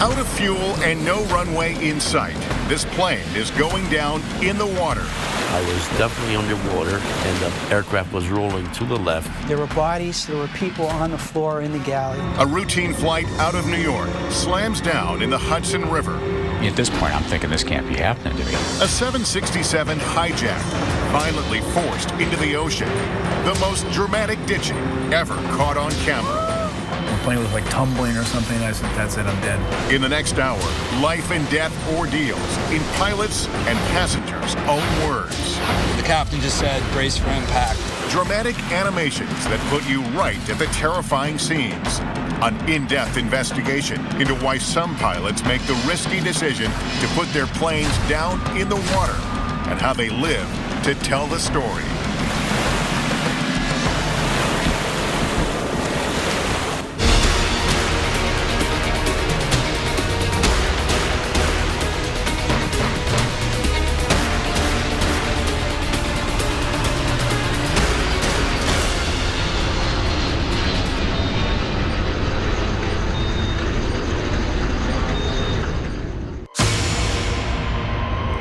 Out of fuel and no runway in sight, this plane is going down in the water. I was definitely underwater, and the aircraft was rolling to the left. There were bodies, there were people on the floor in the galley. A routine flight out of New York slams down in the Hudson River. At this point, I'm thinking this can't be happening to me. A 767 hijacked, violently forced into the ocean. The most dramatic ditching ever caught on camera. The plane was like tumbling or something. I said, that's it, I'm dead. In the next hour, life and death ordeals in pilots' and passengers' own words. The captain just said, brace for impact. Dramatic animations that put you right at the terrifying scenes. An in-depth investigation into why some pilots make the risky decision to put their planes down in the water and how they live to tell the story.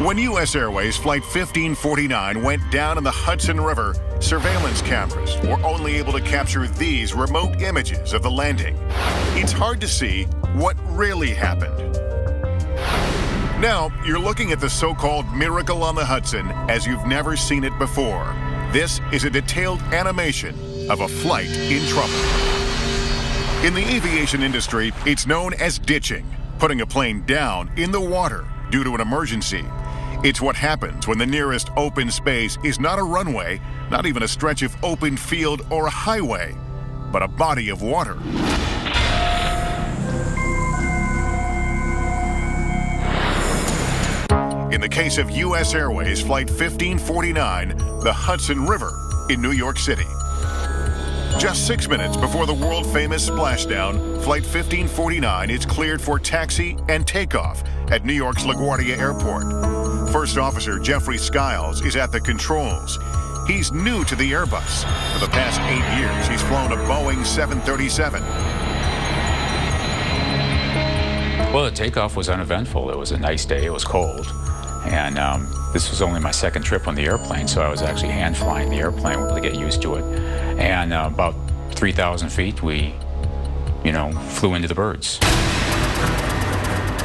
When U.S. Airways Flight 1549 went down in the Hudson River, surveillance cameras were only able to capture these remote images of the landing. It's hard to see what really happened. Now, you're looking at the so-called miracle on the Hudson as you've never seen it before. This is a detailed animation of a flight in trouble. In the aviation industry, it's known as ditching, putting a plane down in the water due to an emergency. It's what happens when the nearest open space is not a runway, not even a stretch of open field or a highway, but a body of water. In the case of U.S. Airways Flight 1549, the Hudson River in New York City. Just 6 minutes before the world-famous splashdown, Flight 1549 is cleared for taxi and takeoff at New York's LaGuardia Airport. First Officer Jeffrey Skiles is at the controls. He's new to the Airbus. For the past 8 years, he's flown a Boeing 737. Well, the takeoff was uneventful. It was a nice day. It was cold. And this was only my second trip on the airplane, so I was actually hand flying the airplane to get used to it. And about 3,000 feet, we, flew into the birds.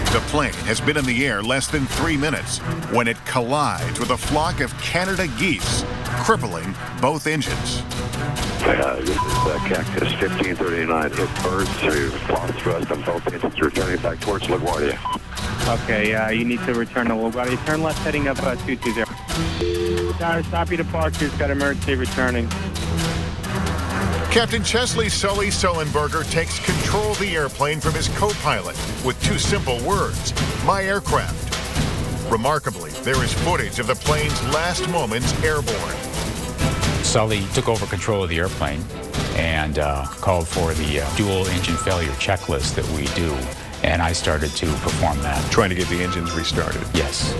The plane has been in the air less than 3 minutes when it collides with a flock of Canada geese, crippling both engines. This is Cactus 1539. Hit birds, so you've lost thrust on both engines, returning back towards LaGuardia. Okay, you need to return to LaGuardia. Turn left heading up 220. Stop your departures, got emergency returning. Captain Chesley Sully Sullenberger takes control of the airplane from his co-pilot with 2 simple words: my aircraft. Remarkably, there is footage of the plane's last moments airborne. Sully took over control of the airplane and called for the dual engine failure checklist that we do. And I started to perform that. Trying to get the engines restarted? Yes.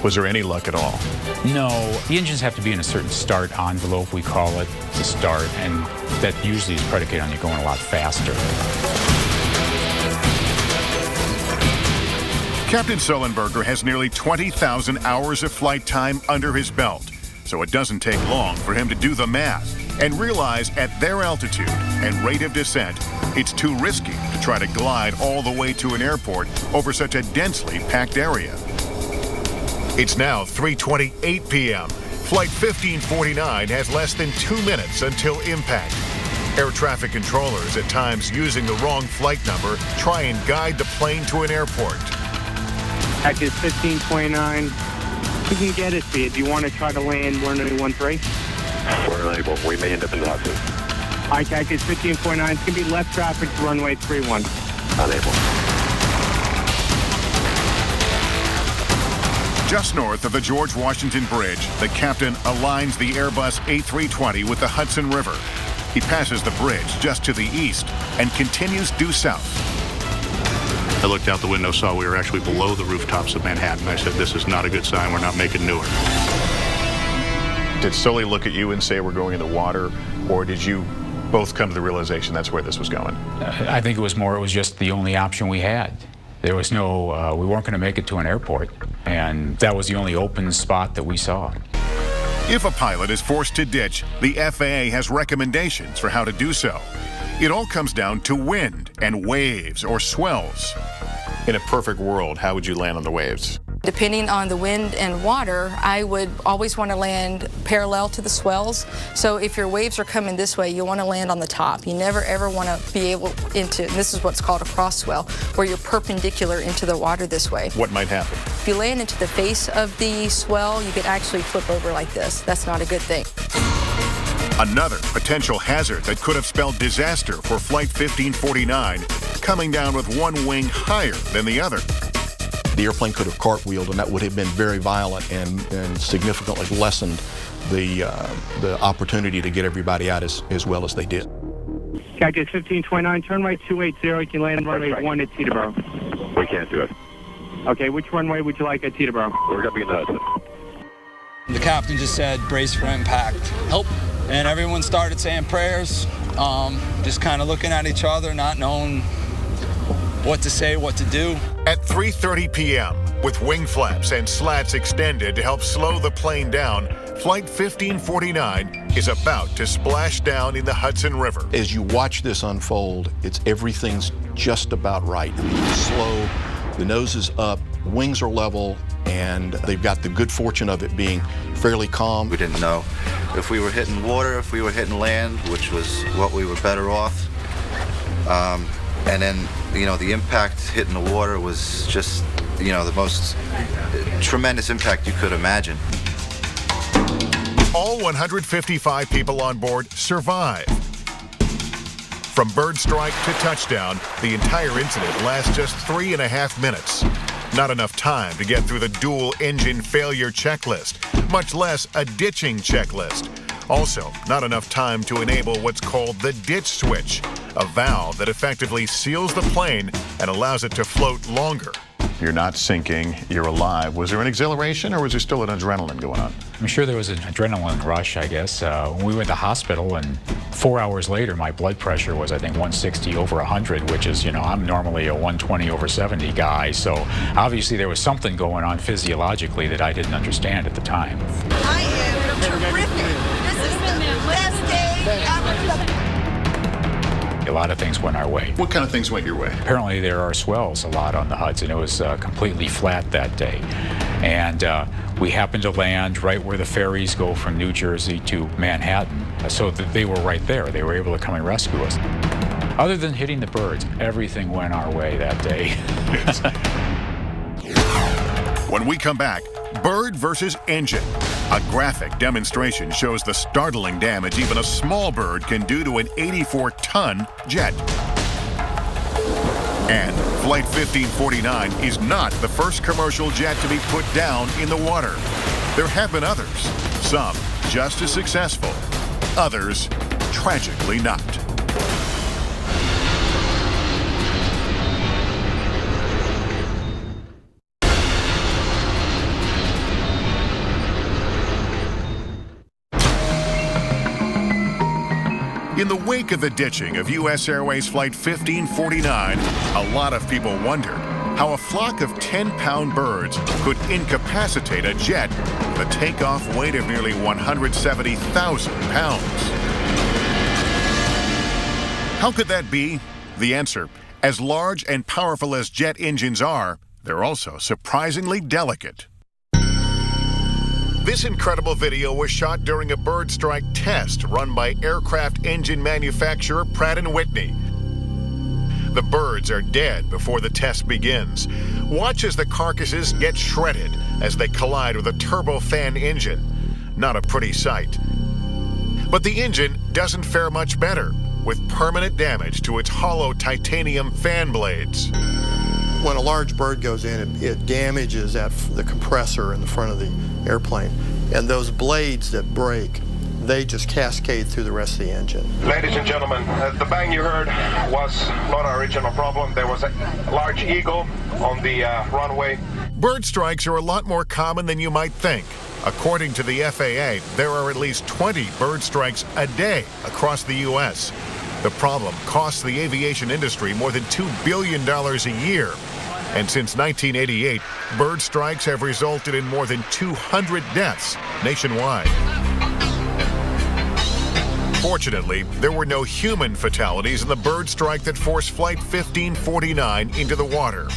Was there any luck at all? No. The engines have to be in a certain start envelope, we call it, to start, and that usually is predicated on you going a lot faster. Captain Sullenberger has nearly 20,000 hours of flight time under his belt, so it doesn't take long for him to do the math and realize at their altitude and rate of descent, it's too risky to try to glide all the way to an airport over such a densely packed area. It's now 3:28 p.m. Flight 1549 has less than 2 minutes until impact. Air traffic controllers, at times using the wrong flight number, try and guide the plane to an airport. Cactus 1529. We can get it to you. Do you want to try to land 1013? We're unable. We may end up in the Hudson. All right, Cactus 1549. It's going to be left traffic to runway 31. Unable. Just north of the George Washington Bridge, the captain aligns the Airbus A320 with the Hudson River. He passes the bridge just to the east and continues due south. I looked out the window, saw we were actually below the rooftops of Manhattan. I said, this is not a good sign. We're not making Newark. Did Sully look at you and say we're going in the water, or did you both come to the realization that's where this was going? I think it was just the only option we had. There was no, we weren't going to make it to an airport, and that was the only open spot that we saw. If a pilot is forced to ditch, the FAA has recommendations for how to do so. It all comes down to wind and waves or swells. In a perfect world, how would you land on the waves? Depending on the wind and water, I would always want to land parallel to the swells. So if your waves are coming this way, you want to land on the top. You never ever want to be able into, and this is what's called a cross swell, where you're perpendicular into the water this way. What might happen? If you land into the face of the swell, you could actually flip over like this. That's not a good thing. Another potential hazard that could have spelled disaster for Flight 1549, coming down with one wing higher than the other. The airplane could have cartwheeled, and that would have been very violent and significantly lessened the opportunity to get everybody out as well as they did. Cactus 1529, turn right 280. You can land runway 1 at Teterboro. We can't do it. Okay, which runway would you like at Teterboro? We're going to be in Hudson. The captain just said, brace for impact. Help. And everyone started saying prayers, just kind of looking at each other, not knowing what to say, what to do. At 3:30 p.m., with wing flaps and slats extended to help slow the plane down, Flight 1549 is about to splash down in the Hudson River. As you watch this unfold, everything's just about right. I mean, it's slow, the nose is up, wings are level, and they've got the good fortune of it being fairly calm. We didn't know if we were hitting water, if we were hitting land, which was what we were better off. And then, the impact hitting the water was just, the most tremendous impact you could imagine. All 155 people on board survive. From bird strike to touchdown, the entire incident lasts just 3.5 minutes. Not enough time to get through the dual engine failure checklist, much less a ditching checklist. Also, not enough time to enable what's called the ditch switch, a valve that effectively seals the plane and allows it to float longer. You're not sinking, you're alive. Was there an exhilaration or was there still an adrenaline going on? I'm sure there was an adrenaline rush, I guess. When we went to the hospital, and 4 hours later, my blood pressure was, I think, 160 over 100, which is, I'm normally a 120 over 70 guy. So obviously there was something going on physiologically that I didn't understand at the time. I am terrific. This is the best day ever. A lot of things went our way. What kind of things went your way? Apparently there are swells a lot on the Hudson. It was completely flat that day. And we happened to land right where the ferries go from New Jersey to Manhattan. So that they were right there. They were able to come and rescue us. Other than hitting the birds, everything went our way that day. When we come back, bird versus engine. A graphic demonstration shows the startling damage even a small bird can do to an 84-ton jet. And Flight 1549 is not the first commercial jet to be put down in the water. There have been others, some just as successful, others tragically not. In the wake of the ditching of U.S. Airways Flight 1549, a lot of people wondered how a flock of 10-pound birds could incapacitate a jet with a takeoff weight of nearly 170,000 pounds. How could that be? The answer, as large and powerful as jet engines are, they're also surprisingly delicate. This incredible video was shot during a bird strike test run by aircraft engine manufacturer Pratt & Whitney. The birds are dead before the test begins. Watch as the carcasses get shredded as they collide with a turbofan engine. Not a pretty sight. But the engine doesn't fare much better, with permanent damage to its hollow titanium fan blades. When a large bird goes in, it damages the compressor in the front of the airplane. And those blades that break, they just cascade through the rest of the engine. Ladies and gentlemen, the bang you heard was not our original problem. There was a large eagle on the runway. Bird strikes are a lot more common than you might think. According to the FAA, there are at least 20 bird strikes a day across the U.S. The problem costs the aviation industry more than $2 billion a year. And since 1988, bird strikes have resulted in more than 200 deaths nationwide. Fortunately, there were no human fatalities in the bird strike that forced Flight 1549 into the water.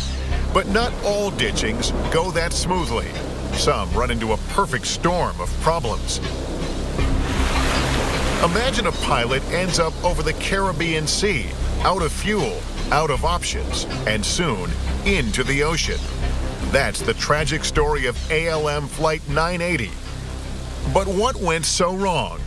But not all ditchings go that smoothly. Some run into a perfect storm of problems. Imagine a pilot ends up over the Caribbean Sea, out of fuel, out of options, and soon into the ocean. That's the tragic story of ALM Flight 980. But what went so wrong?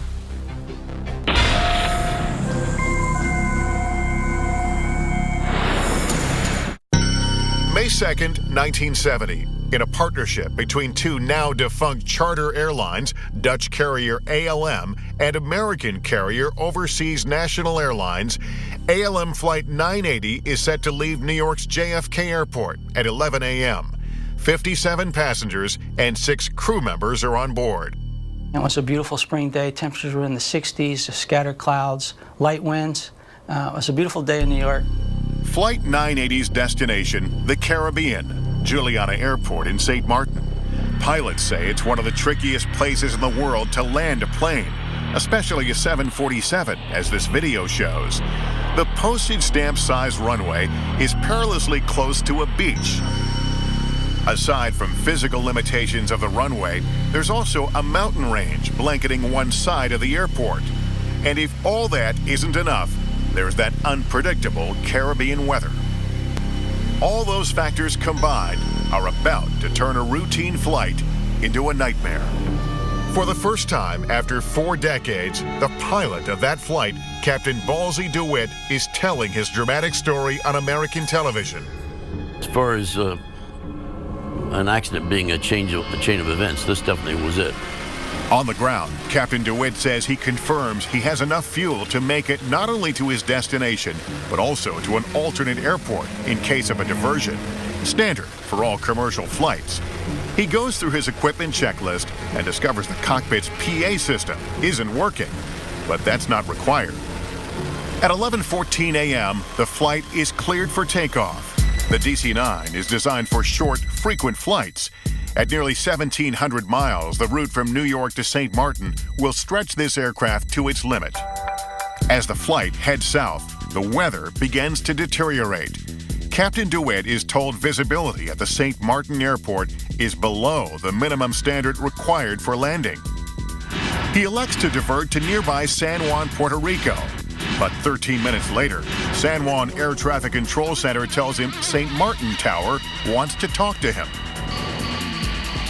May 2nd, 1970, in a partnership between two now-defunct charter airlines, Dutch carrier ALM and American carrier Overseas National Airlines, ALM Flight 980 is set to leave New York's JFK Airport at 11 a.m. 57 passengers and 6 crew members are on board. It was a beautiful spring day. Temperatures were in the 60s, scattered clouds, light winds. It was a beautiful day in New York. Flight 980's destination, the Caribbean, Juliana Airport in St. Martin. Pilots say it's one of the trickiest places in the world to land a plane, especially a 747, as this video shows. The postage stamp-sized runway is perilously close to a beach. Aside from physical limitations of the runway, there's also a mountain range blanketing one side of the airport. And if all that isn't enough, there's that unpredictable Caribbean weather. All those factors combined are about to turn a routine flight into a nightmare. For the first time after 4 decades, the pilot of that flight, Captain Ballsy DeWitt, is telling his dramatic story on American television. As far as an accident being a chain of events, this definitely was it. On the ground, Captain DeWitt says he confirms he has enough fuel to make it not only to his destination, but also to an alternate airport in case of a diversion, standard for all commercial flights. He goes through his equipment checklist and discovers the cockpit's PA system isn't working, but that's not required. At 11:14 a.m., the flight is cleared for takeoff. The DC-9 is designed for short, frequent flights. At nearly 1,700 miles, the route from New York to St. Martin will stretch this aircraft to its limit. As the flight heads south, the weather begins to deteriorate. Captain DeWitt is told visibility at the St. Martin airport is below the minimum standard required for landing. He elects to divert to nearby San Juan, Puerto Rico. But 13 minutes later, San Juan Air Traffic Control Center tells him St. Martin Tower wants to talk to him.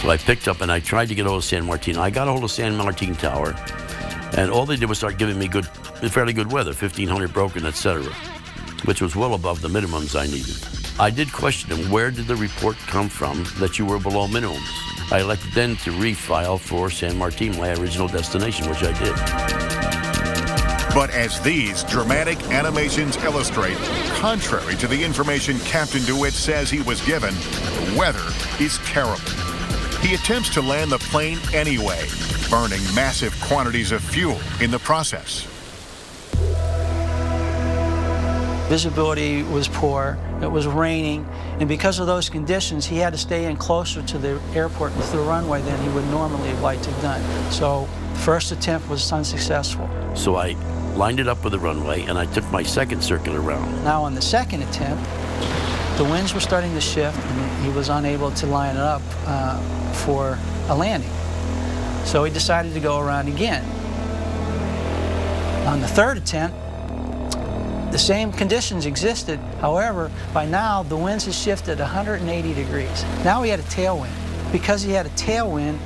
So I picked up and I tried to get a hold of San Martin. I got a hold of San Martin Tower, and all they did was start giving me fairly good weather, 1,500 broken, etc., which was well above the minimums I needed. I did question them, where did the report come from that you were below minimums? I elected then to refile for San Martin, my original destination, which I did. But as these dramatic animations illustrate, contrary to the information Captain DeWitt says he was given, the weather is terrible. He attempts to land the plane anyway, burning massive quantities of fuel in the process. Visibility was poor, it was raining, and because of those conditions, he had to stay in closer to the airport and to the runway than he would normally have liked to have done. So the first attempt was unsuccessful. So I lined it up with the runway, and I took my second circular round. Now on the second attempt, the winds were starting to shift, and he was unable to line it up for a landing. So he decided to go around again. On the third attempt, the same conditions existed. However, by now, the winds had shifted 180 degrees. Now he had a tailwind. Because he had a tailwind,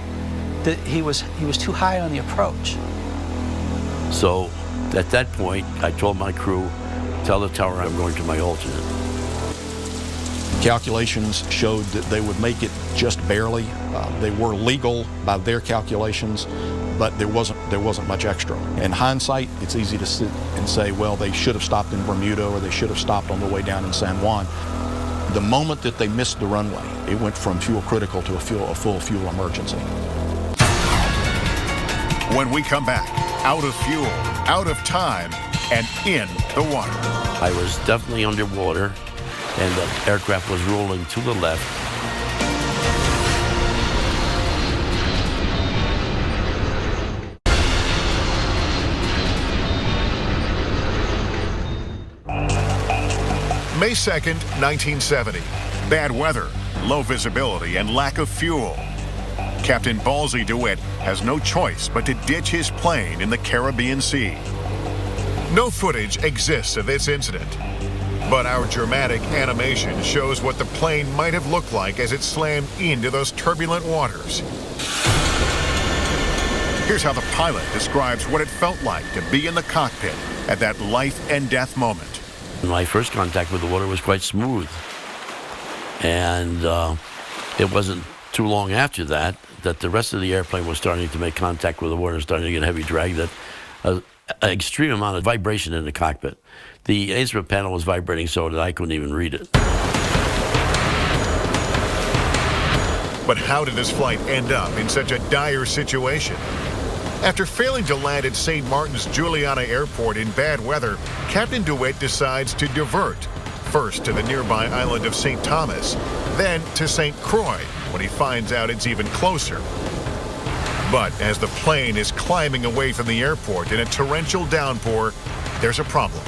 he was too high on the approach. So at that point, I told my crew, tell the tower I'm going to my alternate. Calculations showed that they would make it just barely. They were legal by their calculations, but there wasn't much extra. In hindsight, it's easy to sit and say, well, they should have stopped in Bermuda or they should have stopped on the way down in San Juan. The moment that they missed the runway, it went from fuel critical to a full fuel emergency. When we come back, out of fuel, out of time, and in the water. I was definitely underwater. and the aircraft was rolling to the left. May 2nd, 1970. Bad weather, low visibility, and lack of fuel. Captain Ballsy DeWitt has no choice but to ditch his plane in the Caribbean Sea. No footage exists of this incident, but our dramatic animation shows what the plane might have looked like as it slammed into those turbulent waters. Here's how the pilot describes what it felt like to be in the cockpit at that life and death moment. My first contact with the water was quite smooth, and it wasn't too long after that the rest of the airplane was starting to make contact with the water, starting to get heavy drag, that an extreme amount of vibration in the cockpit. The instrument panel was vibrating so that I couldn't even read it. But how did this flight end up in such a dire situation? After failing to land at St. Martin's Juliana Airport in bad weather, Captain DeWitt decides to divert, first to the nearby island of St. Thomas, then to St. Croix, when he finds out it's even closer. But as the plane is climbing away from the airport in a torrential downpour, there's a problem.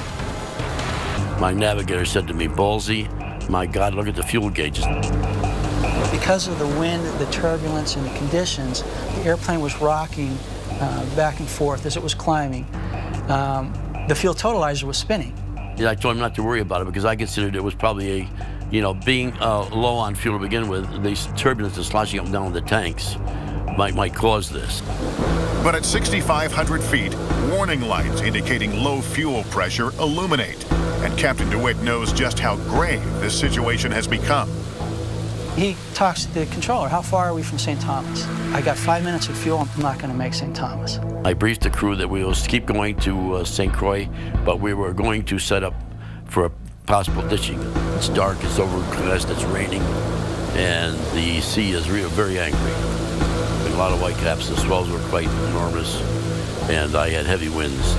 My navigator said to me, "Ballsy, my God, look at the fuel gauges." Because of the wind, the turbulence, and the conditions, the airplane was rocking back and forth as it was climbing. The fuel totalizer was spinning. I told him not to worry about it because I considered it was probably being low on fuel to begin with, the turbulence is sloshing up and down the tanks might cause this. But at 6,500 feet, warning lights indicating low fuel pressure illuminate, and Captain DeWitt knows just how grave this situation has become. He talks to the controller, how far are we from St. Thomas? I got 5 minutes of fuel, I'm not going to make St. Thomas. I briefed the crew that we will keep going to St. Croix, but we were going to set up for a possible ditching. It's dark, it's overcast, it's raining, and the sea is very angry. A lot of white caps, the swells were quite enormous, and I had heavy winds.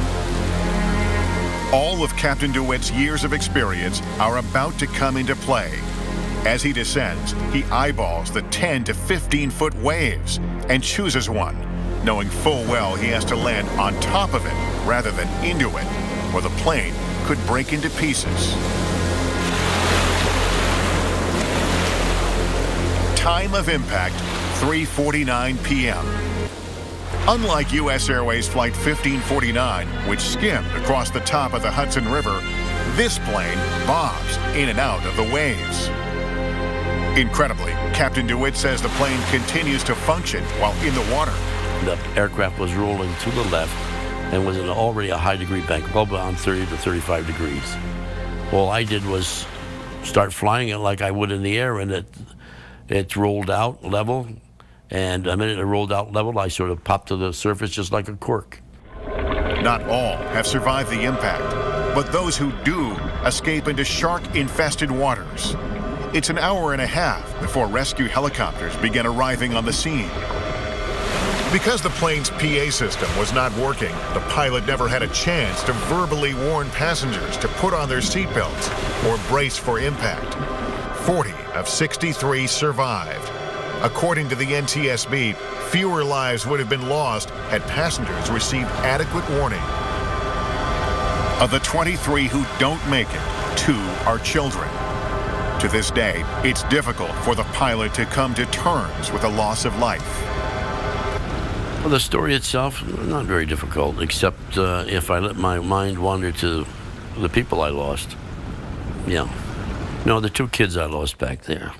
All of Captain DeWitt's years of experience are about to come into play. As he descends, he eyeballs the 10 to 15-foot waves and chooses one, knowing full well he has to land on top of it rather than into it, or the plane could break into pieces. Time of impact, 3:49 p.m. Unlike U.S. Airways Flight 1549, which skimmed across the top of the Hudson River, this plane bobs in and out of the waves. Incredibly, Captain DeWitt says the plane continues to function while in the water. The aircraft was rolling to the left and was in already a high degree bank, well beyond 30 to 35 degrees. All I did was start flying it like I would in the air, and it rolled out level, and the minute it rolled out level, I sort of popped to the surface just like a cork. Not all have survived the impact, but those who do escape into shark-infested waters. It's an hour and a half before rescue helicopters begin arriving on the scene. Because the plane's PA system was not working, the pilot never had a chance to verbally warn passengers to put on their seatbelts or brace for impact. 40 of 63 survived. According to the NTSB, fewer lives would have been lost had passengers received adequate warning. Of the 23 who don't make it, 2 are children. To this day, it's difficult for the pilot to come to terms with the loss of life. Well, the story itself, not very difficult, except if I let my mind wander to the people I lost. Yeah. No, the 2 kids I lost back there.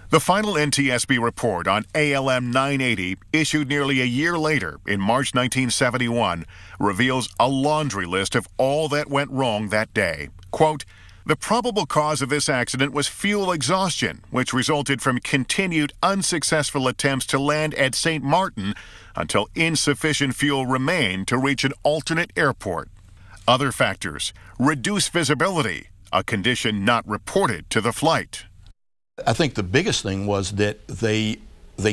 The final NTSB report on ALM 980, issued nearly a year later in March 1971, reveals a laundry list of all that went wrong that day. Quote, "The probable cause of this accident was fuel exhaustion, which resulted from continued unsuccessful attempts to land at St. Martin until insufficient fuel remained to reach an alternate airport. Other factors, reduced visibility, a condition not reported to the flight." I think the biggest thing was that they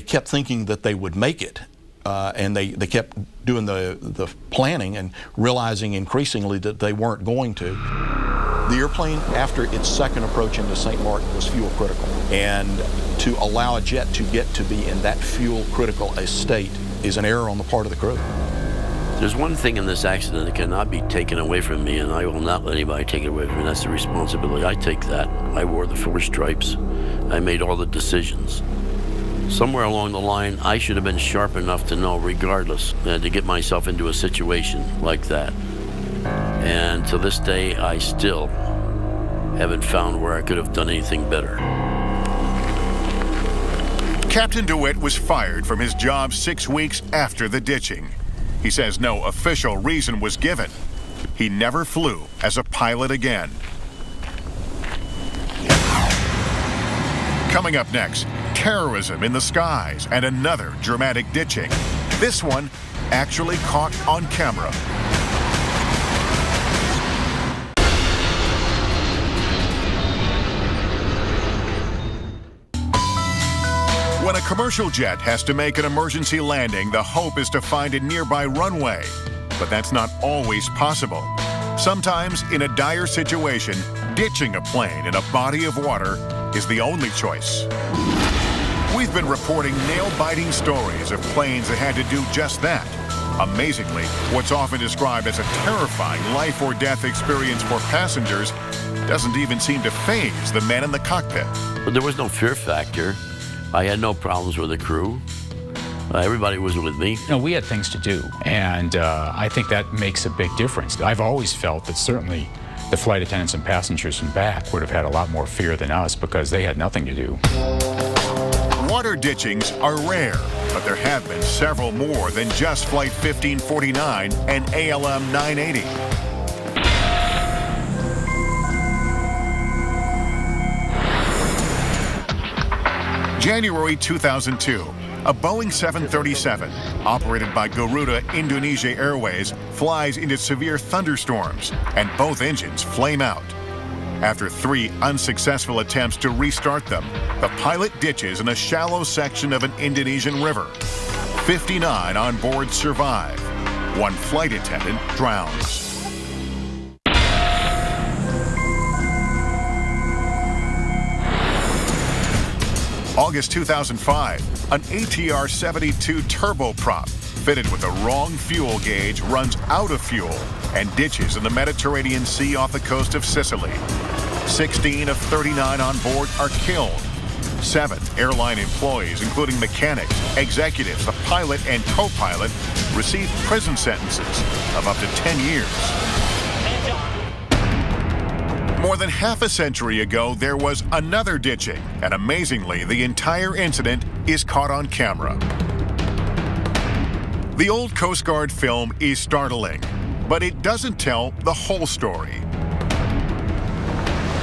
kept thinking that they would make it, and they kept doing the planning and realizing increasingly that they weren't going to. The airplane, after its second approach into St. Martin, was fuel critical. And to allow a jet to get to be in that fuel critical a state is an error on the part of the crew. There's one thing in this accident that cannot be taken away from me, and I will not let anybody take it away from me. That's the responsibility. I take that. I wore the 4 stripes. I made all the decisions. Somewhere along the line, I should have been sharp enough to know, regardless, to get myself into a situation like that. And to this day, I still haven't found where I could have done anything better. Captain DeWitt was fired from his job 6 weeks after the ditching. He says no official reason was given. He never flew as a pilot again. Coming up next, terrorism in the skies and another dramatic ditching. This one actually caught on camera. When a commercial jet has to make an emergency landing, the hope is to find a nearby runway. But that's not always possible. Sometimes, in a dire situation, ditching a plane in a body of water is the only choice. We've been reporting nail-biting stories of planes that had to do just that. Amazingly, what's often described as a terrifying life-or-death experience for passengers doesn't even seem to faze the men in the cockpit. But there was no fear factor. I had no problems with the crew. Everybody was with me. You know, we had things to do, and I think that makes a big difference. I've always felt that certainly the flight attendants and passengers from back would have had a lot more fear than us because they had nothing to do. Water ditchings are rare, but there have been several more than just Flight 1549 and ALM 980. January 2002, a Boeing 737, operated by Garuda Indonesia Airways, flies into severe thunderstorms, and both engines flame out. After 3 unsuccessful attempts to restart them, the pilot ditches in a shallow section of an Indonesian river. 59 on board survive. 1 flight attendant drowns. August 2005, an ATR-72 turboprop fitted with the wrong fuel gauge runs out of fuel and ditches in the Mediterranean Sea off the coast of Sicily. 16 of 39 on board are killed. 7 airline employees, including mechanics, executives, the pilot, and co-pilot, received prison sentences of up to 10 years. More than half a century ago, there was another ditching, and amazingly, the entire incident is caught on camera. The old Coast Guard film is startling, but it doesn't tell the whole story.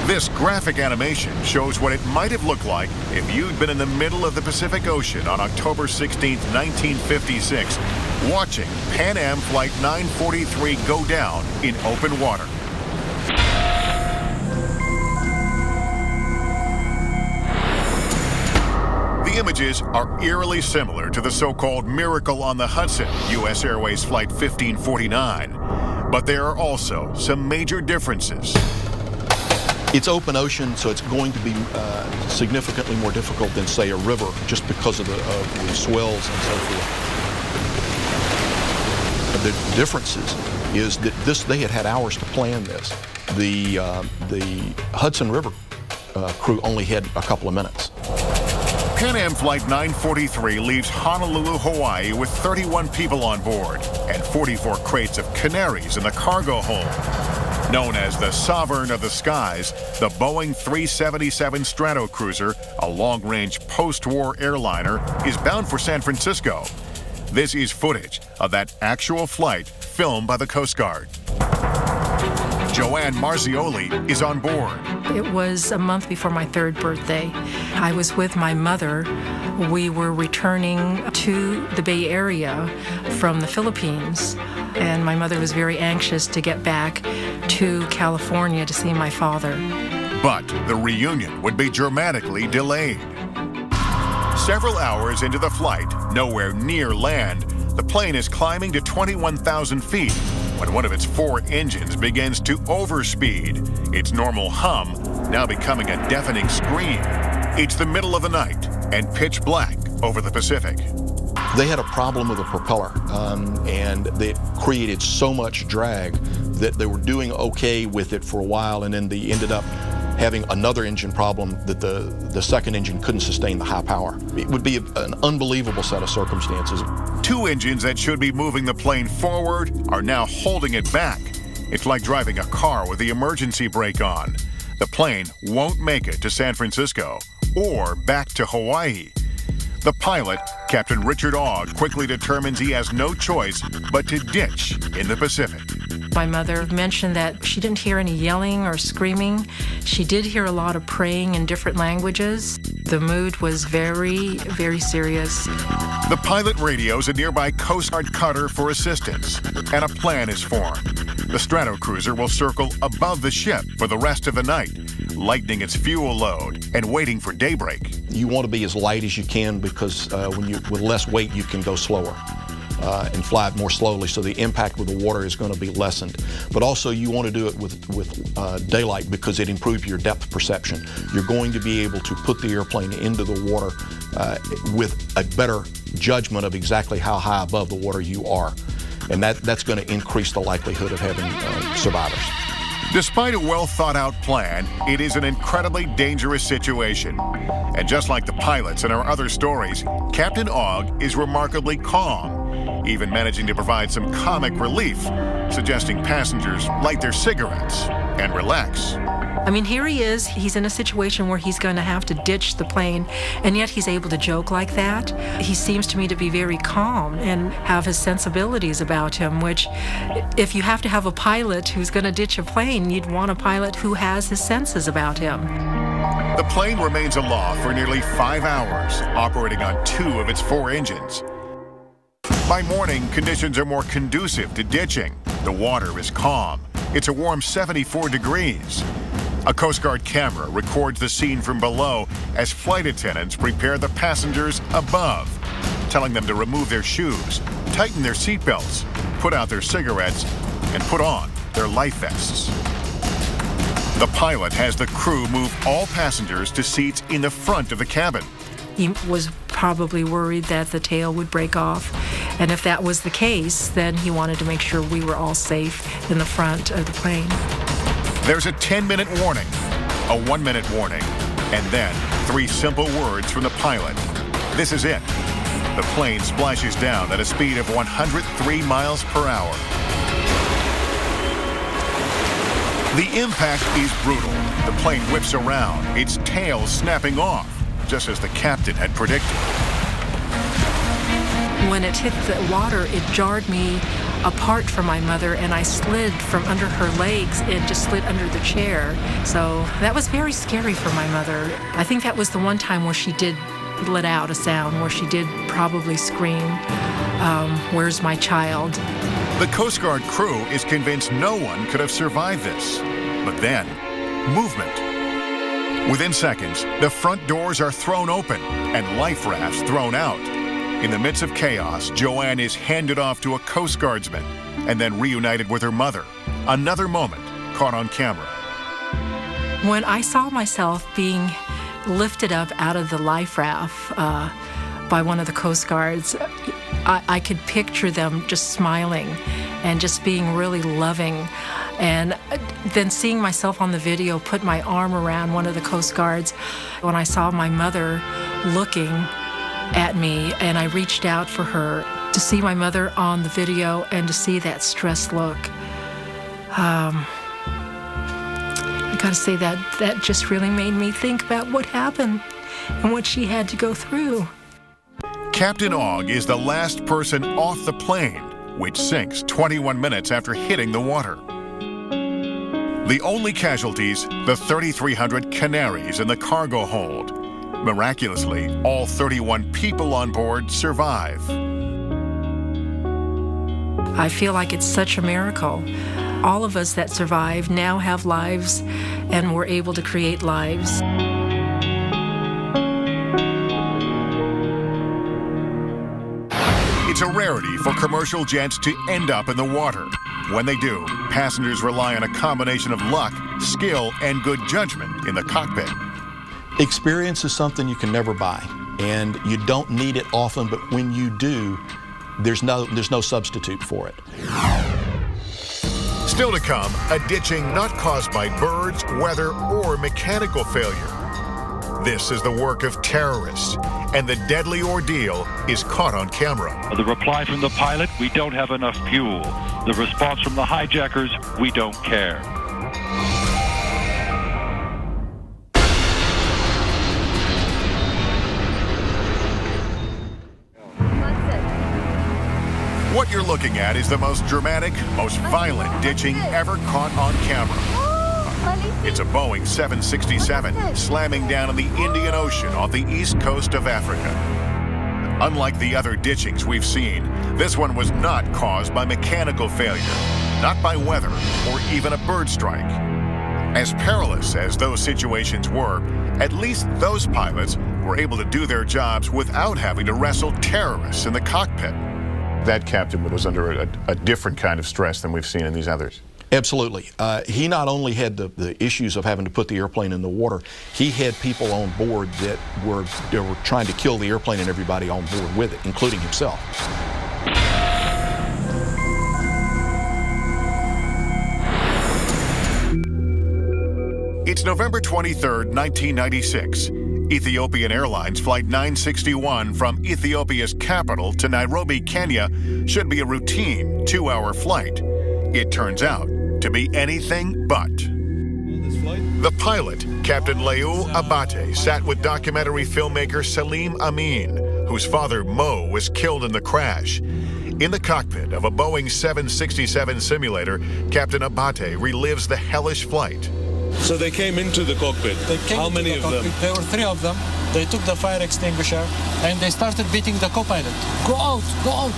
This graphic animation shows what it might have looked like if you'd been in the middle of the Pacific Ocean on October 16, 1956, watching Pan Am Flight 943 go down in open water. The images are eerily similar to the so-called Miracle on the Hudson, U.S. Airways Flight 1549, but there are also some major differences. It's open ocean, so it's going to be significantly more difficult than, say, a river, just because of the swells and so forth. The differences is that they had hours to plan this. The Hudson River crew only had a couple of minutes. Pan Am Flight 943 leaves Honolulu, Hawaii with 31 people on board and 44 crates of canaries in the cargo hold. Known as the Sovereign of the Skies, the Boeing 377 Stratocruiser, a long-range post-war airliner, is bound for San Francisco. This is footage of that actual flight filmed by the Coast Guard. Joanne Marzioli is on board. It was a month before my 3rd birthday. I was with my mother. We were returning to the Bay Area from the Philippines, and my mother was very anxious to get back to California to see my father. But the reunion would be dramatically delayed. Several hours into the flight, nowhere near land, the plane is climbing to 21,000 feet when one of its 4 engines begins to overspeed, its normal hum now becoming a deafening scream. It's the middle of the night and pitch black over the Pacific. They had a problem with the propeller, and they created so much drag that they were doing okay with it for a while, and then they ended up having another engine problem that the second engine couldn't sustain the high power. It would be an unbelievable set of circumstances. 2 engines that should be moving the plane forward are now holding it back. It's like driving a car with the emergency brake on. The plane won't make it to San Francisco or back to Hawaii. The pilot, Captain Richard Ogg, quickly determines he has no choice but to ditch in the Pacific. My mother mentioned that she didn't hear any yelling or screaming. She did hear a lot of praying in different languages. The mood was very, very serious. The pilot radios a nearby Coast Guard cutter for assistance, and a plan is formed. The Stratocruiser will circle above the ship for the rest of the night, lightening its fuel load and waiting for daybreak. You want to be as light as you can because with less weight you can go slower and fly it more slowly, so the impact with the water is going to be lessened. But also you want to do it with daylight because it improves your depth perception. You're going to be able to put the airplane into the water with a better judgment of exactly how high above the water you are. And that's going to increase the likelihood of having survivors. Despite a well-thought-out plan, it is an incredibly dangerous situation. And just like the pilots in our other stories, Captain Ogg is remarkably calm, even managing to provide some comic relief, suggesting passengers light their cigarettes and relax. I mean, here he is. He's in a situation where he's going to have to ditch the plane, and yet he's able to joke like that. He seems to me to be very calm and have his sensibilities about him, which, if you have to have a pilot who's going to ditch a plane, you'd want a pilot who has his senses about him. The plane remains aloft for nearly 5 hours, operating on 2 of its 4 engines. By morning, conditions are more conducive to ditching. The water is calm. It's a warm 74 degrees. A Coast Guard camera records the scene from below as flight attendants prepare the passengers above, telling them to remove their shoes, tighten their seatbelts, put out their cigarettes, and put on their life vests. The pilot has the crew move all passengers to seats in the front of the cabin. He was probably worried that the tail would break off, and if that was the case, then he wanted to make sure we were all safe in the front of the plane. There's a 10-minute warning, a 1-minute warning, and then 3 simple words from the pilot. This is it. The plane splashes down at a speed of 103 miles per hour. The impact is brutal. The plane whips around, its tail snapping off, just as the captain had predicted. When it hit the water, it jarred me apart from my mother, and I slid from under her legs and just slid under the chair. So that was very scary for my mother. I think that was the one time where she did let out a sound, where she did probably scream, "Where's my child?" The Coast Guard crew is convinced no one could have survived this. But then, movement. Within seconds, the front doors are thrown open and life rafts thrown out. In the midst of chaos, Joanne is handed off to a Coast Guardsman and then reunited with her mother. Another moment caught on camera. When I saw myself being lifted up out of the life raft by one of the Coast Guards, I could picture them just smiling and just being really loving. And then seeing myself on the video put my arm around one of the Coast Guards, when I saw my mother looking at me, and I reached out for her, to see my mother on the video and to see that stressed look, I gotta say that just really made me think about what happened and what she had to go through. Captain Ogg is the last person off the plane, which sinks 21 minutes after hitting the water. The only casualties, the 3,300 canaries in the cargo hold. Miraculously, all 31 people on board survive. I feel like it's such a miracle. All of us that survived now have lives, and we're able to create lives. rarity for commercial jets to end up in the water. When they do, passengers rely on a combination of luck, skill, and good judgment in the cockpit. Experience is something you can never buy, and you don't need it often, but when you do, there's no substitute for it. Still to come, a ditching not caused by birds, weather, or mechanical failure. This is the work of terrorists, and the deadly ordeal is caught on camera. The reply from the pilot, we don't have enough fuel. The response from the hijackers, we don't care. What you're looking at is the most dramatic, most violent ditching ever caught on camera. It's a Boeing 767 slamming down in the Indian Ocean off the east coast of Africa. Unlike the other ditchings we've seen, this one was not caused by mechanical failure, not by weather, or even a bird strike. As perilous as those situations were, at least those pilots were able to do their jobs without having to wrestle terrorists in the cockpit. That captain was under a different kind of stress than we've seen in these others. Absolutely. He not only had the issues of having to put the airplane in the water, he had people on board that were trying to kill the airplane and everybody on board with it, including himself. It's November 23rd, 1996. Ethiopian Airlines Flight 961 from Ethiopia's capital to Nairobi, Kenya, should be a routine 2-hour flight. It turns out to be anything but. The pilot, Captain Leou Abate, sat with documentary filmmaker Salim Amin, whose father Mo was killed in the crash. In the cockpit of a Boeing 767 simulator, Captain Abate relives the hellish flight. So they came into the cockpit. How many of them? There were 3 of them. They took the fire extinguisher and they started beating the co-pilot. Go out, go out.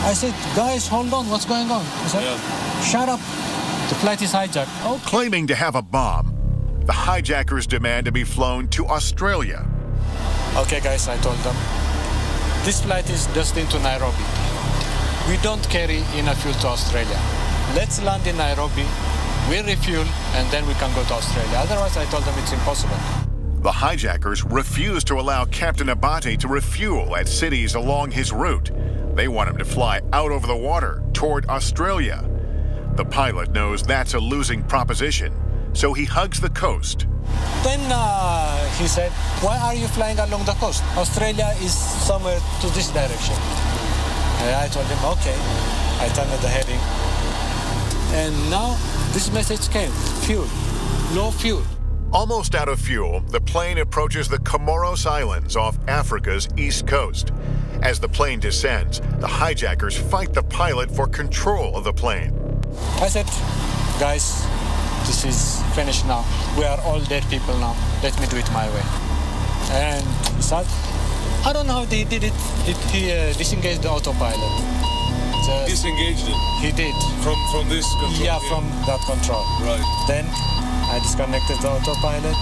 I said, guys, hold on, what's going on? I said, shut up. The flight is hijacked. Okay. Claiming to have a bomb, the hijackers demand to be flown to Australia. Okay, guys, I told them, this flight is destined to Nairobi. We don't carry enough fuel to Australia. Let's land in Nairobi. We refuel, and then we can go to Australia. Otherwise, I told them it's impossible. The hijackers refuse to allow Captain Abate to refuel at cities along his route. They want him to fly out over the water toward Australia. The pilot knows that's a losing proposition, so he hugs the coast. Then he said, why are you flying along the coast? Australia is somewhere to this direction. And I told him, okay. I turned the heading. And now this message came, fuel, no fuel. Almost out of fuel, the plane approaches the Comoros Islands off Africa's east coast. As the plane descends, the hijackers fight the pilot for control of the plane. I said, guys, this is finished now. We are all dead people now. Let me do it my way. And he said, I don't know how they did it. He disengaged the autopilot. Disengaged it? He did. From this control? Yeah, from that control. Right. Then I disconnected the autopilot.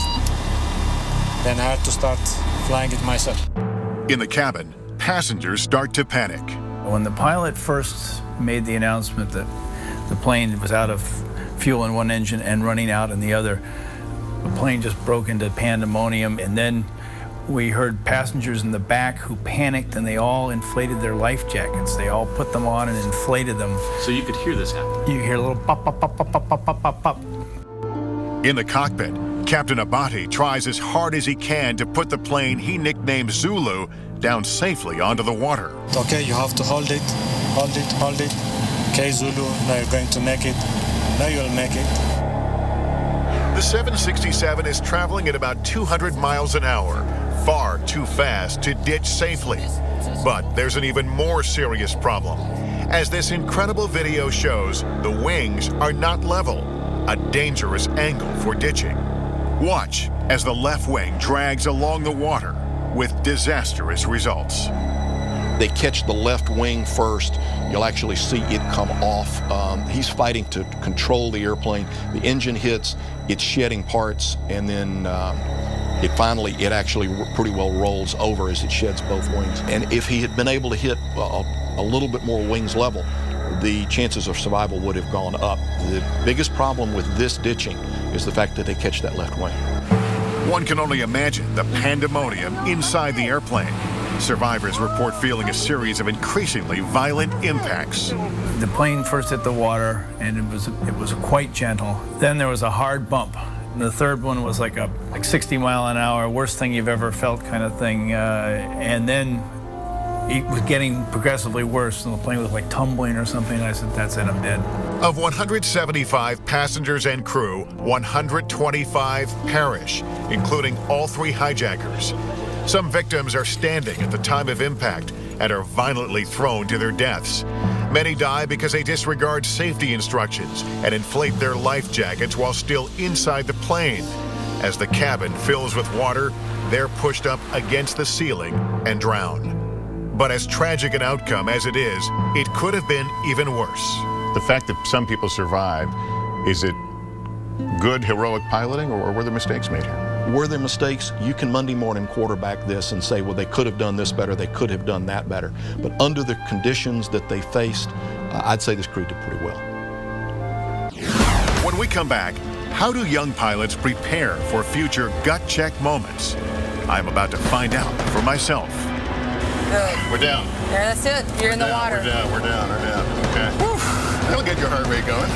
Then I had to start flying it myself. In the cabin, passengers start to panic. When the pilot first made the announcement that the plane was out of fuel in one engine and running out in the other, the plane just broke into pandemonium, and then we heard passengers in the back who panicked, and they all inflated their life jackets. They all put them on and inflated them. So you could hear this happen? You hear a little pop, pop, pop, pop, pop, pop, pop, pop, pop. In the cockpit, Captain Abate tries as hard as he can to put the plane he nicknamed Zulu down safely onto the water. Okay, you have to hold it, hold it, hold it. Okay, Zulu, now you're going to make it. Now you'll make it. The 767 is traveling at about 200 miles an hour, far too fast to ditch safely. But there's an even more serious problem. As this incredible video shows, the wings are not level, a dangerous angle for ditching. Watch as the left wing drags along the water with disastrous results. They catch the left wing first. You'll actually see it come off. He's fighting to control the airplane. The engine hits, it's shedding parts, and then It actually pretty well rolls over as it sheds both wings. And if he had been able to hit a little bit more wings level, the chances of survival would have gone up. The biggest problem with this ditching is the fact that they catch that left wing. One can only imagine the pandemonium inside the airplane. Survivors report feeling a series of increasingly violent impacts. The plane first hit the water, and it was quite gentle. Then there was a hard bump. And the third one was like 60 mile an hour, worst thing you've ever felt kind of thing. And then it was getting progressively worse, and the plane was like tumbling or something. I said, that's it, I'm dead. Of 175 passengers and crew, 125 perish, including all 3 hijackers. Some victims are standing at the time of impact and are violently thrown to their deaths. Many die because they disregard safety instructions and inflate their life jackets while still inside the plane. As the cabin fills with water, they're pushed up against the ceiling and drown. But as tragic an outcome as it is, it could have been even worse. The fact that some people survived, is it good, heroic piloting, or were there mistakes made here? Were there mistakes? You can Monday morning quarterback this and say, well, they could have done this better, they could have done that better. But under the conditions that they faced, I'd say this crew did pretty well. When we come back, how do young pilots prepare for future gut check moments? I'm about to find out for myself. Good. We're down. There, that's it. You're in the water. We're down. Okay. That'll get your heart rate going.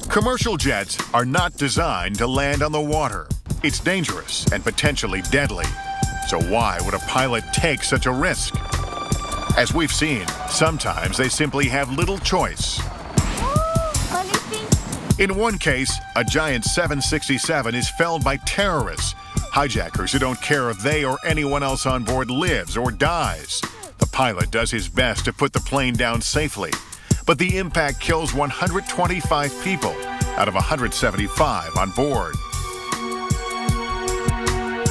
Commercial jets are not designed to land on the water. It's dangerous and potentially deadly. So why would a pilot take such a risk? As we've seen, sometimes they simply have little choice. In one case, a giant 767 is felled by terrorists, hijackers who don't care if they or anyone else on board lives or dies. The pilot does his best to put the plane down safely, but the impact kills 125 people out of 175 on board.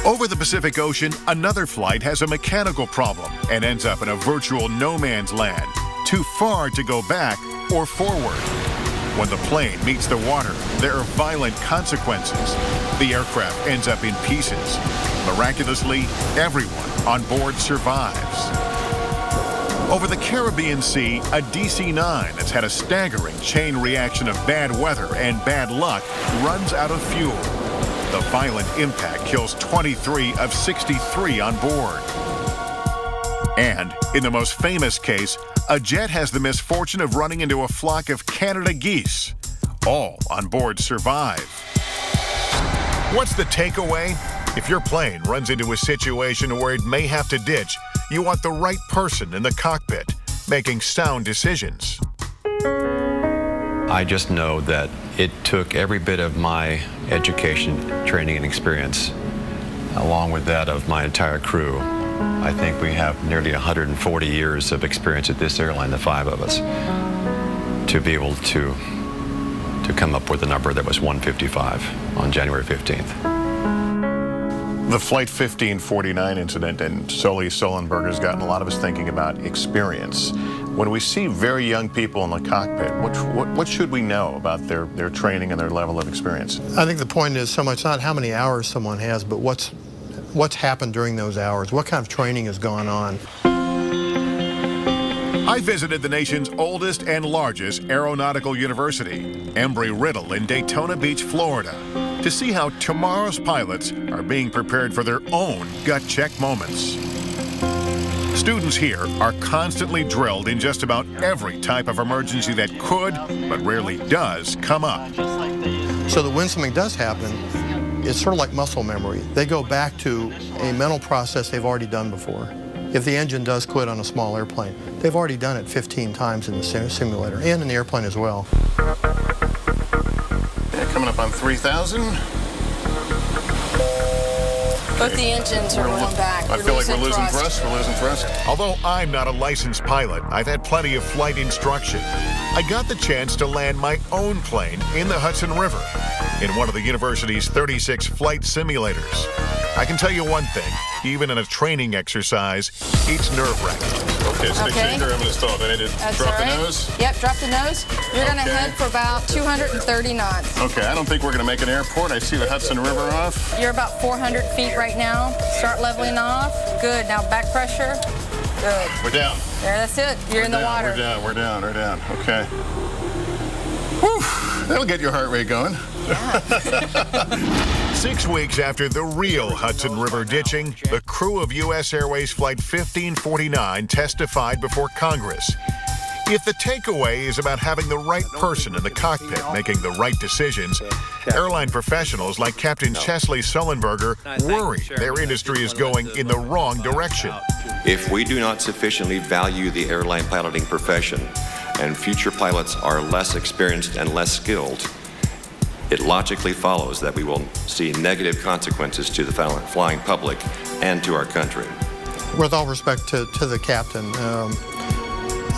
Over the Pacific Ocean, another flight has a mechanical problem and ends up in a virtual no man's land, too far to go back or forward. When the plane meets the water, there are violent consequences. The aircraft ends up in pieces. Miraculously, everyone on board survives. Over the Caribbean Sea, a DC-9 that's had a staggering chain reaction of bad weather and bad luck runs out of fuel. The violent impact kills 23 of 63 on board. And in the most famous case, a jet has the misfortune of running into a flock of Canada geese. All on board survive. What's the takeaway? If your plane runs into a situation where it may have to ditch, you want the right person in the cockpit, making sound decisions. I just know that it took every bit of my education, training, and experience, along with that of my entire crew. I think we have nearly 140 years of experience at this airline, the 5 of us, to be able to come up with a number that was 155 on January 15th. The Flight 1549 incident, and Sully Sullenberger's gotten a lot of us thinking about experience. When we see very young people in the cockpit, what should we know about their training and their level of experience? I think the point is so much not how many hours someone has, but what's happened during those hours. What kind of training has gone on? I visited the nation's oldest and largest aeronautical university, Embry-Riddle in Daytona Beach, Florida, to see how tomorrow's pilots are being prepared for their own gut check moments. Students here are constantly drilled in just about every type of emergency that could, but rarely does, come up. So that when something does happen, it's sort of like muscle memory. They go back to a mental process they've already done before. If the engine does quit on a small airplane, they've already done it 15 times in the simulator and in the airplane as well. Coming up on 3,000. Both the engines are going back. I feel like we're losing thrust. Although I'm not a licensed pilot, I've had plenty of flight instruction. I got the chance to land my own plane in the Hudson River in one of the university's 36 flight simulators. I can tell you one thing, even in a training exercise, it's nerve-wracking. Okay, stick finger, I'm going to stall. Then I did drop the nose? Yep, drop the nose. You're going to head for about 230 knots. Okay, I don't think we're going to make an airport. I see the Hudson River off. You're about 400 feet right now. Start leveling off. Good. Now back pressure. Good. We're down. There, that's it. You're in the water. We're down. Okay. Whew, that'll get your heart rate going. 6 weeks after the real Hudson River ditching, the crew of U.S. Airways Flight 1549 testified before Congress. If the takeaway is about having the right person in the cockpit making the right decisions, airline professionals like Captain Chesley Sullenberger worry their industry is going in the wrong direction. If we do not sufficiently value the airline piloting profession, and future pilots are less experienced and less skilled, it logically follows that we will see negative consequences to the flying public and to our country. With all respect to the captain,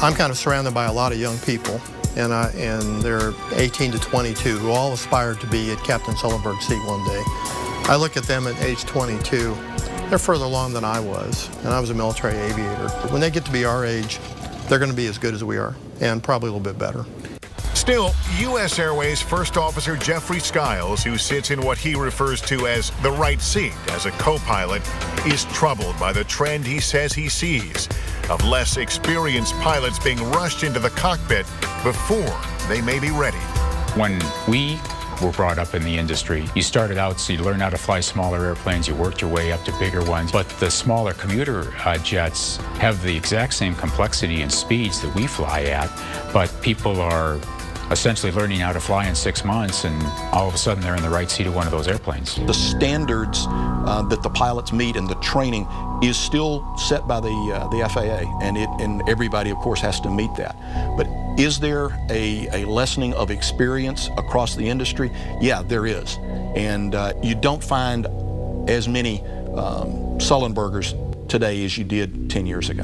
I'm kind of surrounded by a lot of young people, and they're 18 to 22 who all aspire to be at Captain Sullenberg's seat one day. I look at them at age 22. They're further along than I was, and I was a military aviator. But when they get to be our age, they're going to be as good as we are, and probably a little bit better. Still, U.S. Airways First Officer Jeffrey Skiles, who sits in what he refers to as the right seat as a co-pilot, is troubled by the trend he says he sees of less experienced pilots being rushed into the cockpit before they may be ready. When we were brought up in the industry, you started out, so you learn how to fly smaller airplanes, you worked your way up to bigger ones, but the smaller commuter jets have the exact same complexity and speeds that we fly at, but people are essentially learning how to fly in 6 months, and all of a sudden they're in the right seat of one of those airplanes. The standards that the pilots meet and the training is still set by the FAA, and everybody, of course, has to meet that. But is there a lessening of experience across the industry? Yeah, there is. And you don't find as many Sullenbergers today as you did 10 years ago.